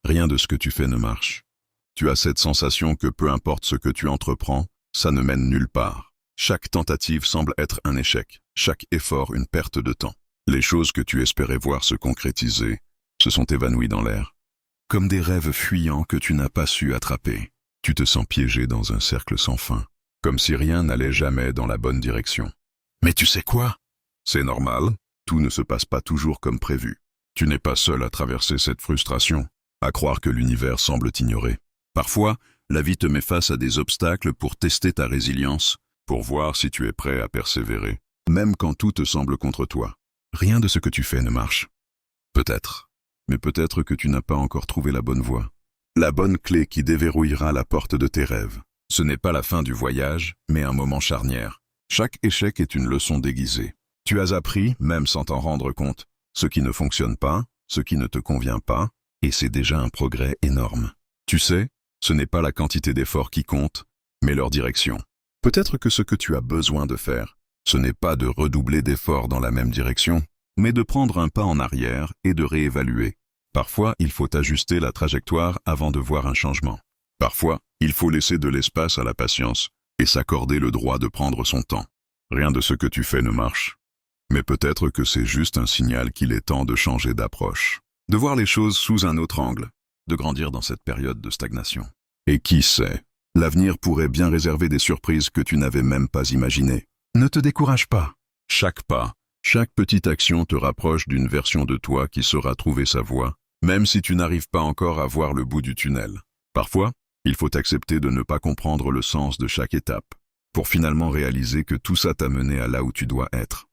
Rien de ce que tu fais ne marche. Tu as cette sensation que peu importe ce que tu entreprends, ça ne mène nulle part. Chaque tentative semble être un échec, chaque effort une perte de temps. Les choses que tu espérais voir se concrétiser se sont évanouies dans l'air. Comme des rêves fuyants que tu n'as pas su attraper. Tu te sens piégé dans un cercle sans fin, comme si rien n'allait jamais dans la bonne direction. Mais tu sais quoi? C'est normal, tout ne se passe pas toujours comme prévu. Tu n'es pas seul à traverser cette frustration, à croire que l'univers semble t'ignorer. Parfois, la vie te met face à des obstacles pour tester ta résilience, pour voir si tu es prêt à persévérer, même quand tout te semble contre toi. Rien de ce que tu fais ne marche. Peut-être, mais peut-être que tu n'as pas encore trouvé la bonne voie. La bonne clé qui déverrouillera la porte de tes rêves. Ce n'est pas la fin du voyage, mais un moment charnière. Chaque échec est une leçon déguisée. Tu as appris, même sans t'en rendre compte, ce qui ne fonctionne pas, ce qui ne te convient pas, et c'est déjà un progrès énorme. Tu sais, ce n'est pas la quantité d'efforts qui compte, mais leur direction. Peut-être que ce que tu as besoin de faire, ce n'est pas de redoubler d'efforts dans la même direction, mais de prendre un pas en arrière et de réévaluer. Parfois, il faut ajuster la trajectoire avant de voir un changement. Parfois, il faut laisser de l'espace à la patience et s'accorder le droit de prendre son temps. Rien de ce que tu fais ne marche. Mais peut-être que c'est juste un signal qu'il est temps de changer d'approche, de voir les choses sous un autre angle, de grandir dans cette période de stagnation. Et qui sait, l'avenir pourrait bien réserver des surprises que tu n'avais même pas imaginées. Ne te décourage pas. Chaque pas, chaque petite action te rapproche d'une version de toi qui saura trouver sa voie, même si tu n'arrives pas encore à voir le bout du tunnel. Parfois, il faut accepter de ne pas comprendre le sens de chaque étape, pour finalement réaliser que tout ça t'a mené à là où tu dois être.